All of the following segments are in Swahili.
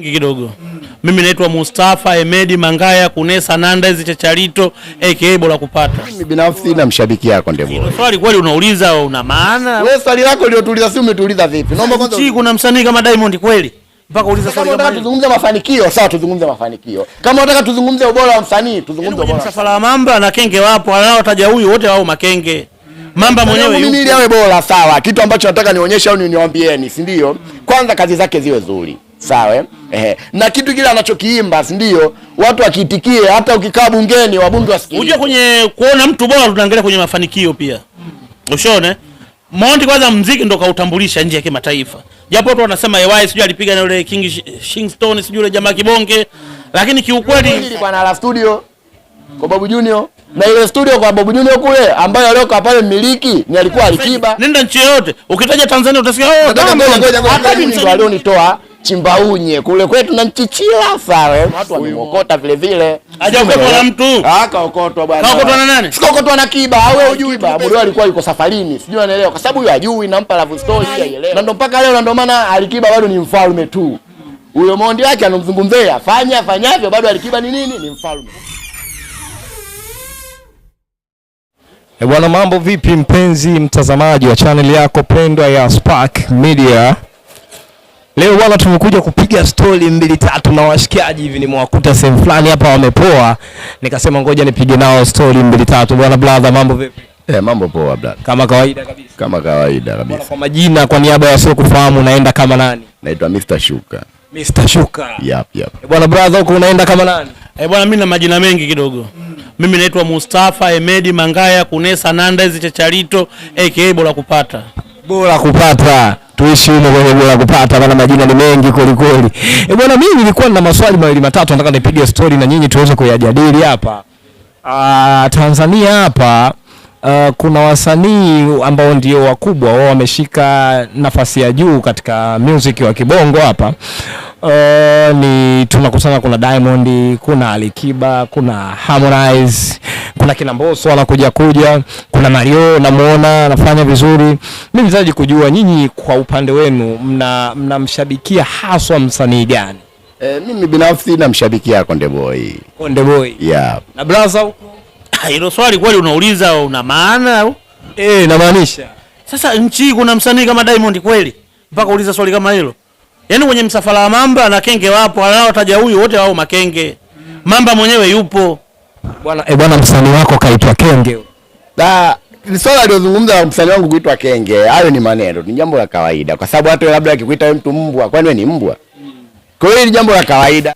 Kidogo. Mimi naitwa Mustafa Emedi Mangaya Kunesa Nandez Chacharito aka Bora Kupata. Mimi binafsi na mshabiki yako Ndebo. Swali kweli unauliza una maana? Wewe swali lako ndio tuuliza, si umetuuliza vipi? Naomba kwanza kuna msanii kama Diamond kweli? Mpaka uliza swali kama hili. Tuzungumze mafanikio, sawa tuzungumze mafanikio. Kama unataka tuzungumze ubora wa msanii, tuzungumze ubora. Msafara wa Mamba na Kenge wapo, wanaotaja huyu wote wao Makenge. Mamba mwenyewe mimi ili awe bora sawa. Kitu ambacho nataka nionyeshe au niwaambieni, si ndio? Kwanza kazi zake ziwe nzuri. Sawa na kitu kile anachokiimba, si ndio? Watu wakiitikie, hata ukikaa bungeni wabunge wasikie. Unajua kwenye kuona mtu bora tunaangalia kwenye mafanikio pia. Ushone? Mondi kwanza muziki ndo kautambulisha nje ya kimataifa. Japo watu wanasema EY sijui alipiga na yule King Shingstone sijui yule jamaa kibonge, lakini kiukweli bwana la studio kwa Babu Junior na ile studio kwa Babu Junior kule ambayo leo pale mmiliki ni alikuwa Alikiba. Nenda nchi yote ukitaja Tanzania utasikia hata mimi ndo alionitoa Chimbaunye kule kwetu na Mchichila sawa. Watu wamemokota vile vile. Hajaokotwa na mtu. Kaokotwa bwana. Kaokotwa na nani? Sikaokotwa na Kiba. Wewe hujui ba. Mlio alikuwa yuko safarini. Sijui anaelewa kwa sababu huyo hajui nampa love story haielewi. Na ndo mpaka leo na ndo maana Alikiba bado ni mfalme tu. Huyo Mondi wake anomzungumzea. Fanyavyo bado Alikiba ni nini? Ni mfalme. Bwana, mambo vipi mpenzi mtazamaji wa channel yako pendwa ya Spark Media? Leo bwana tumekuja kupiga story 2-3 na washikaji hivi, nimewakuta sehemu fulani hapa wamepoa, nikasema ngoja nipige nao story 2-3. Bwana brother, mambo vipi? Mambo poa brother. Kama kawaida kabisa. Kama kawaida kabisa. Kwa majina, kwa niaba ya sio kufahamu, naenda kama nani? Naitwa Mr. Shuka. Mr. Shuka. Yep. Bwana brother, huko unaenda kama nani? Bwana mimi na majina mengi kidogo. Mimi naitwa Mustafa Emedi Mangaya Kunesa Nandez Chacharito aka Bora Kupata. Bora Kupata. Tuishi huko kwenye Bora Kupata, maana majina ni mengi kweli kweli. Bwana, mimi nilikuwa na maswali mawili matatu nataka nipige story na nyinyi tuweze kuyajadili hapa. Tanzania hapa kuna wasanii ambao ndio wakubwa, wao wameshika nafasi ya juu katika music wa kibongo hapa. Ni tunakutana, kuna Diamond, kuna Alikiba, kuna Harmonize, kuna kina Mbosso anakuja, kuna Mario namuona anafanya vizuri. Mimi nataka kujua nyinyi kwa upande wenu mnamshabikia haswa msanii gani? Mimi binafsi namshabikia Konde Boy. Konde Boy. Yeah. Na brother huko? Hilo swali kweli unauliza una maana au? Namaanisha. Sasa nchi kuna msanii kama Diamond kweli? Mpaka uliza swali kama hilo. Yaani kwenye msafara wa Mamba na Kenge wapo, wanaotaja huyu wote wao Makenge. Mamba mwenyewe yupo. Bwana msanii wako kaitwa Kenge. Ni swala aliyozungumza msanii wangu kuitwa Kenge. Hayo ni maneno, ni jambo la kawaida. Kwa sababu hata labda akikuita wewe mtu mbwa, kwani wewe ni mbwa? Kwa hiyo ni jambo la kawaida.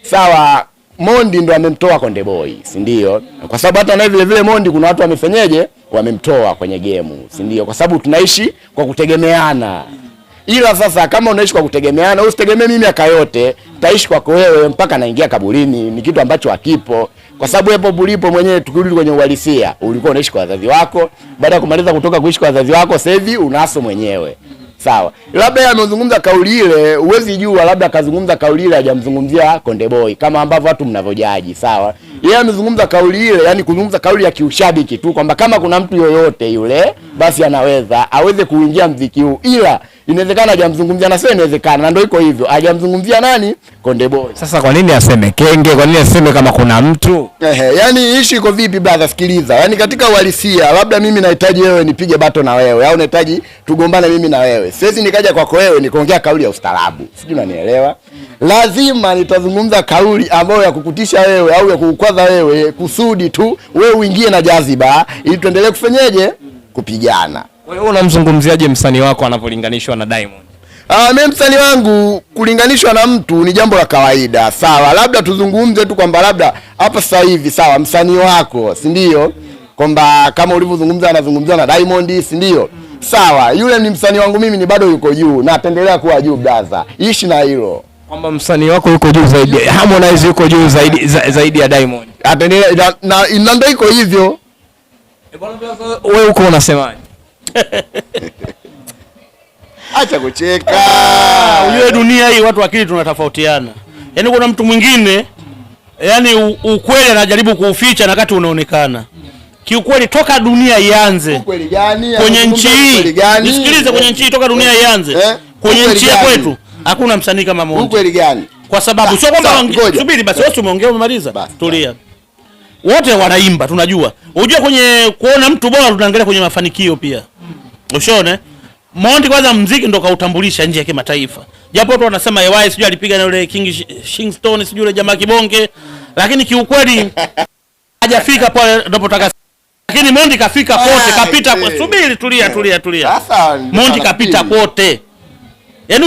Sawa, Mondi ndo amemtoa Konde Boy, si ndio? Kwa sababu hata na vile vile Mondi kuna watu wamefenyeje, wamemtoa kwenye game, si ndio? Kwa sababu tunaishi kwa kutegemeana. Ila sasa kama unaishi kwa kutegemeana, usitegemee mimi aka yote, taishi kwako wewe mpaka naingia kaburini, ni kitu ambacho hakipo. Kwa sababu hapo ulipo mwenyewe, tukirudi kwenye uhalisia, ulikuwa unaishi kwa wazazi wako, baada ya kumaliza kutoka kuishi kwa wazazi wako, sasa hivi unaso mwenyewe. Sawa. Labda yeye amezungumza kauli ile, uwezi jua labda akazungumza kauli ile hajamzungumzia Konde Boy kama ambavyo watu mnavojaji, sawa? Yeye amezungumza kauli ile, yani kuzungumza kauli ya kiushabiki tu kwamba kama kuna mtu yoyote yule basi anaweza aweze kuingia muziki huu. Ila inawezekana hajamzungumzia, na sio inawezekana, na ndio iko hivyo. Hajamzungumzia nani? Konde Boy. Sasa kwa nini aseme Kenge? Kwa nini aseme kama kuna mtu? Yani ishi iko vipi brother, sikiliza. Yani katika uhalisia, labda mimi nahitaji wewe nipige bato na wewe, au nahitaji tugombane mimi na wewe. Siwezi nikaja kwako wewe nikaongea kauli ya ustaarabu. Sijui unanielewa? Lazima nitazungumza kauli ambayo ya kukutisha wewe au ya kukwaza wewe kusudi tu wewe uingie na jaziba ili tuendelee kufanyaje? Kupigana. Wewe unamzungumziaje msanii wako anapolinganishwa na Diamond? Mimi msanii wangu kulinganishwa na mtu ni jambo la kawaida. Sawa, labda tuzungumze tu kwamba labda hapa sasa hivi sawa, msanii wako, si ndio? Kwamba kama ulivyozungumza anazungumzia na Diamond, si ndio? Sawa, yule ni msanii wangu, mimi ni bado yuko juu na ataendelea kuwa juu brother. Ishi na hilo. Kwamba msanii wako yuko juu zaidi, Harmonize yuko juu zaidi ya Diamond. Ataendelea na ndio iko hivyo. Wewe uko unasemaje? Acha kucheka. Unajua dunia hii watu akili tunatofautiana. Yaani kuna mtu mwingine yani ukweli anajaribu kuuficha na wakati unaonekana. Kiukweli toka dunia ianze. Ukweli gani? Kwenye nchi hii. Nisikilize, kwenye nchi toka dunia ianze. Kwenye nchi ya kwetu Hakuna msanii kama Mondi. Ukweli gani? Kwa sababu sio kwamba subiri basi wewe umeongea umemaliza. Tulia. Wote wanaimba tunajua. Unajua kwenye kuona mtu bora tunaangalia kwenye mafanikio pia. Ushone? Mondi kwanza muziki ndo kautambulisha nje ya kimataifa. Japo watu wanasema EY sijui alipiga na yule King Shingstone sijui yule jamaa kibonge, lakini kiukweli hajafika pale unapotaka. Lakini Mondi kafika kote, kapita kwa subiri tulia. Sasa Mondi kapita kote. Yaani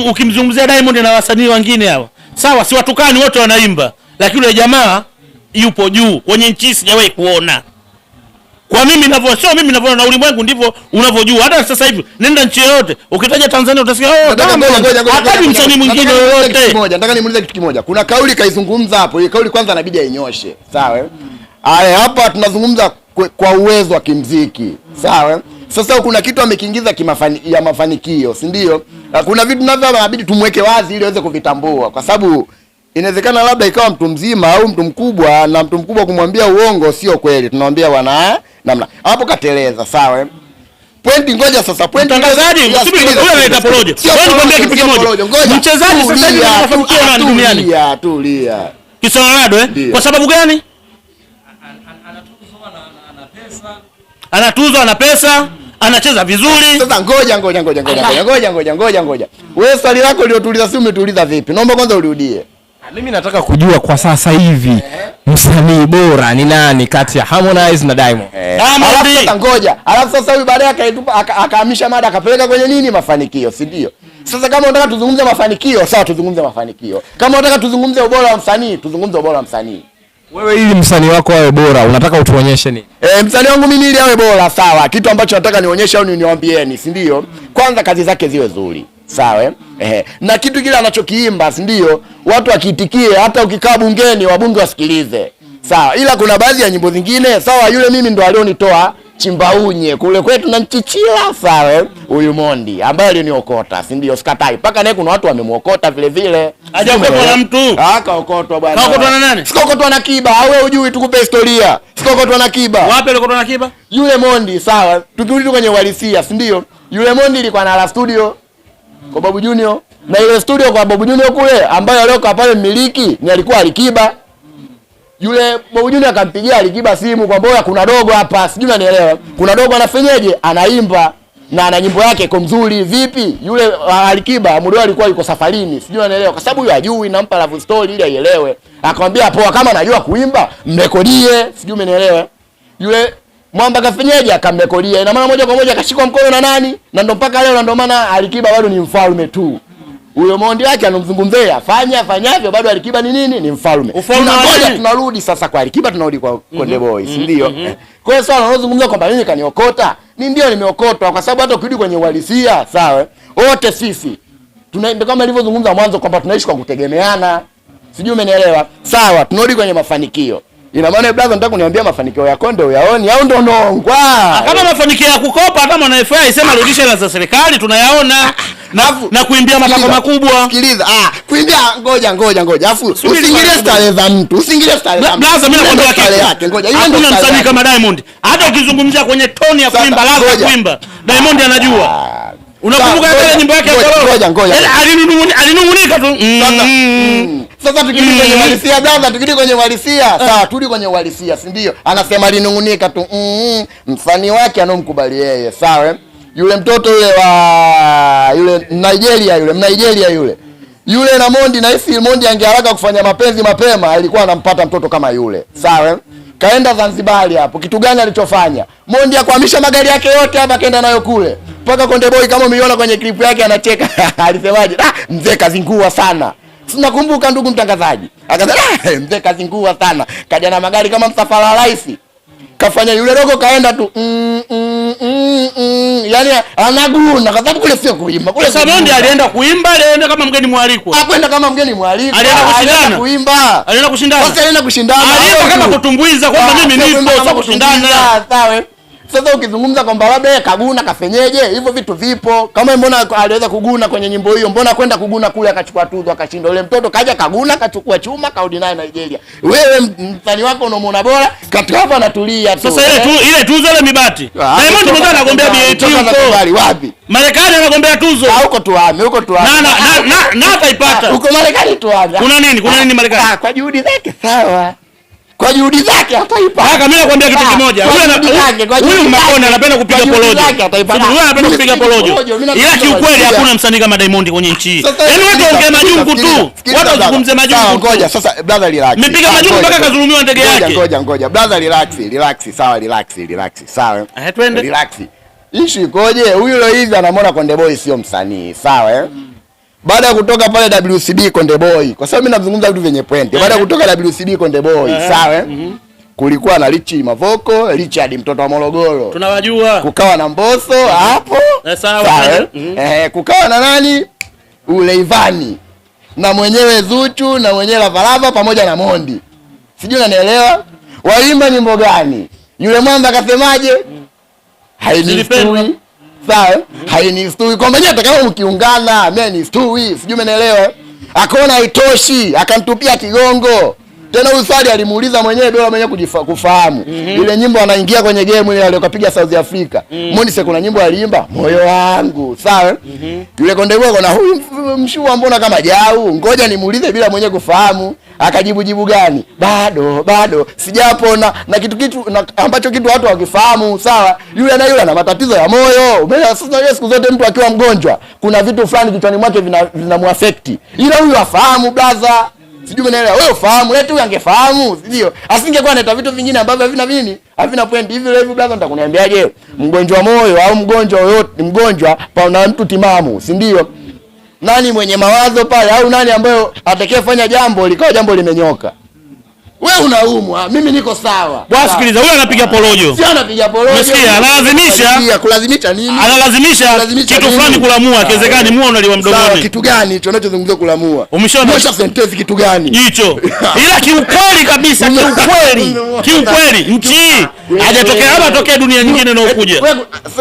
ukimzungumzia Diamond na wasanii wengine hao. Sawa, si watukani wote wanaimba, lakini yule jamaa yupo juu kwenye nchi sijawahi kuona. Kwa mimi ninavyoona na ulimwengu ndivyo unavyojua. Hata sasa hivi nenda nchi yoyote, ukitaja Tanzania utasikia hata msanii mwingine yoyote. Nataka nimuulize kitu kimoja. Kuna kauli kaizungumza hapo. Hiyo kauli kwanza inabidi ainyoshe. Sawa? Haya, hapa tunazungumza kwa uwezo wa kimuziki. Sawa? Sasa kuna kitu amekiingiza ya mafanikio, si ndio? Kuna vitu navyo inabidi tumweke wazi ili aweze kuvitambua, kwa sababu inawezekana labda ikawa mtu mzima au mtu mkubwa, na mtu mkubwa kumwambia uongo sio kweli. Tunamwambia bwana namna. Hapo kateleza, sawa? Pointi ngoja sasa, pointi mtangazaji, usibiri wewe unaita porojo. Wewe nikwambia kitu kimoja. Mchezaji sasa hivi anafanikiwa na duniani. Tulia. Cristiano Ronaldo kwa sababu gani? Anatuzwa ana pesa, anacheza vizuri. Sasa ngoja. Wewe swali lako uliotuliza si umetuliza vipi? Naomba kwanza urudie. Mimi nataka kujua kwa sasa hivi msanii bora ni nani kati ya Harmonize na Diamond? Sasa ngoja. Alafu sasa huyu baadaye akahamisha mada akapeleka kwenye nini? Mafanikio, si ndio? Sasa kama unataka tuzungumze mafanikio, sawa tuzungumze mafanikio. Kama unataka tuzungumze ubora wa msanii, tuzungumze ubora wa msanii. Wewe ili msanii wako awe bora, unataka utuonyeshe nini? Msanii wangu mimi ili awe bora, sawa. Kitu ambacho nataka nionyeshe au niwaambieni, si ndio? Kwanza kazi zake ziwe nzuri. Sawa? Na kitu kile anachokiimba, si ndio? Watu wakiitikie, hata ukikaa bungeni wabunge wasikilize. Sawa? Ila kuna baadhi ya nyimbo zingine, sawa, yule mimi ndo alionitoa Chimbaunye kule kwetu na Nchichila, sawa? Huyu Mondi ambaye alioniokota, si ndio? Sikatai. Paka naye kuna watu wamemuokota vile vile. Hajaokotwa na mtu. Kaokotwa bwana. Kaokotwa na nani? Sikokotwa na Kiba. Au wewe hujui tukupe historia. Sikokotwa na Kiba. Wapi alikotwa na Kiba? Yule Mondi, sawa. Tukirudi kwenye uhalisia, si ndio? Yule Mondi ilikuwa na la studio kwa Babu Junior, na ile studio kwa Babu Junior kule ambayo alioka pale mmiliki ni alikuwa Alikiba. Yule Babu Junior akampigia Alikiba simu kwamba bora kuna dogo hapa, sijui unanielewa. Kuna dogo anafanyaje? Anaimba na ana nyimbo yake iko nzuri vipi? Yule Alikiba muda alikuwa yuko safarini, sijui unanielewa, kwa sababu yeye hajui, nampa love story ili aielewe. Akamwambia poa, kama anajua kuimba mrekodie, sijui umenielewa. Yule Mwamba kafanyaje? Akamrekodia. Ina maana moja kwa moja akashikwa mkono na nani? Na ndo mpaka leo, na ndo maana Alikiba bado ni mfalme tu. Huyo Mondi wake anomzungumzia afanyavyo bado Alikiba ni nini? Ni mfalme. Tunarudi sasa kwa Alikiba, tunarudi kwa Konde Boy, si ndio? Kwa hiyo swala unazungumza kwamba mimi kaniokota, ni ndio nimeokotwa, kwa sababu hata ukirudi kwenye uhalisia, sawa? Wote sisi tunaenda kama nilivyozungumza mwanzo kwamba tunaishi kwa kutegemeana. Sijui umenielewa? Sawa, tunarudi kwenye mafanikio. Ina maana brother, nataka kuniambia mafanikio ya Konde uyaoni au ndo nongwa? Kama mafanikio ya kukopa hata mwana FI sema rudisha hela za serikali tunayaona. Na kuimbia matako makubwa. Sikiliza. Kuimbia ngoja. Afu usiingilie style za mtu. Usiingilie style za mtu. Blaza mimi nakwambia style yake. Ngoja. Yeye ndio msanii kama Diamond. Hata ukizungumzia kwenye tone ya kuimba ladha kuimba, Diamond anajua. Unakumbuka ile nyimbo yake ya Kororo? Ngoja. Alinungunika tu. Sasa tukirudi kwenye uhalisia brother, tukirudi kwenye uhalisia. Sawa, turudi kwenye uhalisia, si ndio? Anasema alinungunika tu. Mfani wake anomkubali yeye, sawa? Yule mtoto yule wa yule Nigeria yule na Mondi, na hisi Mondi angeharaka kufanya mapenzi mapema, alikuwa anampata mtoto kama yule, sawa? Kaenda Zanzibar hapo, kitu gani alichofanya? Mondi akwamisha magari yake yote hapa, kaenda nayo kule mpaka Konde Boy, kama umeiona kwenye clip yake anacheka. Alisemaje? Mzee kazingua sana. Sinakumbuka ndugu mtangazaji. Akasema mzee kazingua sana. Kaja na magari kama msafara wa rais. Kafanya yule dogo kaenda tu yani anaguna, kwa sababu kule sio kuimba. Kule Mondi alienda kuimba, alienda kama mgeni mwalikwa. Hakwenda kama mgeni mwalikwa. Alienda kuimba. Alienda kushindana. Sasa alienda kushindana. Alienda kama kutumbuiza kwamba mimi nipo sasa kushindana. Sawa. Sasa ukizungumza kwamba labda kaguna kafenyeje, hivyo vitu vipo. Kama mbona aliweza kuguna kwenye nyimbo hiyo, mbona kwenda kuguna kule akachukua tuzo akashinda? Yule mtoto kaja kaguna akachukua chuma kaudi naye Nigeria. Wewe mtani wako unamuona bora, katika hapa anatulia tu. Sasa ile tuzo ile mibati. Diamond mmoja anagombea BET huko. Wapi? Marekani anagombea tuzo. Huko tuame, huko tuame. Na ataipata. Huko Marekani tuame. Kuna nini Marekani? Kwa juhudi zake sawa. Kwa juhudi zake ataipata. Kaka mimi nakwambia kitu kimoja. Huyu Makonde anapenda kupiga porojo. Huyu anapenda kupiga porojo. Ila kiukweli hakuna msanii kama Diamond kwenye nchi hii. Yaani wewe ongea majungu tu. Watu wazungumze majungu. Ngoja sasa brother relax. Mmepiga majungu mpaka kazulumiwa ndege yake. Ngoja brother relax. Sawa relax. Sawa. Twende. Relax. Issue ikoje? Huyu leo hivi anamwona Konde Boy sio msanii. Sawa Baada ya kutoka pale WCB Konde Boy, kwa sababu mimi nazungumza vitu vyenye point. Baada ya kutoka WCB Konde Boy, sawa kulikuwa na Richi Mavoko, Richard mtoto wa Morogoro. Tunawajua. Kukawa na Mbosso hapo. Sawa. Kukawa na nani? Ule Ivani. Na mwenyewe Zuchu na mwenyewe Lavalava pamoja na Mondi. Sijui unanielewa? Waimba nyimbo gani? Yule mwamba akasemaje? Hainistui. Sawa? Hainistui. Kwa maana hata kama mkiungana, mimi ni stui. Sijui umeelewa? Akaona haitoshi, akanitupia kigongo. Tena huyu Swali alimuuliza mwenyewe bila mwenyewe kufahamu. Ile nyimbo anaingia kwenye game ile aliyokapiga South Africa. Mondi se kuna nyimbo aliimba moyo wangu, sawa? Yule Konde Boy na huyu mshua mbona kama jau? Ngoja nimuulize bila mwenyewe kufahamu. Akajibu gani? Bado sijapona na kitu ambacho watu wakifahamu, sawa? Yule ana matatizo ya moyo. Umeelewa? Sasa siku zote mtu akiwa mgonjwa kuna vitu fulani kichwani mwake vinamuaffect. Ila huyu afahamu brother. Sijui umeelewa. Wewe ufahamu, leo tu angefahamu, ndio. Asingekuwa analeta vitu vingine ambavyo havina point. Hivi brother nitakuniambiaje? Mgonjwa moyo au mgonjwa yoyote, mgonjwa na mtu timamu, si ndio? Nani mwenye mawazo pale au nani ambayo atakayefanya jambo likawa jambo limenyoka? Wewe unaumwa, mimi niko sawa. Bwana sikiliza, huyu anapiga porojo. Sio anapiga porojo. Umesikia? Kulazimisha nini? Analazimisha kitu fulani kulamua, ikiwezekani mua unaliwa mdomoni. Sawa, kitu gani hicho unachozungumzia kulamua? Umesha sentence kitu gani? Hicho. Ila kiukweli kabisa, kiukweli nchi hajatokea hapa tokea dunia nyingine inayokuja.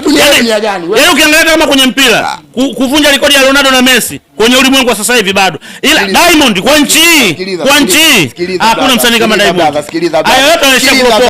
Dunia gani? Wewe ukiangalia kama kwenye mpira, kuvunja rekodi ya Ronaldo na Messi kwenye ulimwengu wa sasa hivi bado. Ila Diamond kwa nchi hakuna msanii kama Diamond. Hayo yote yanashakuwa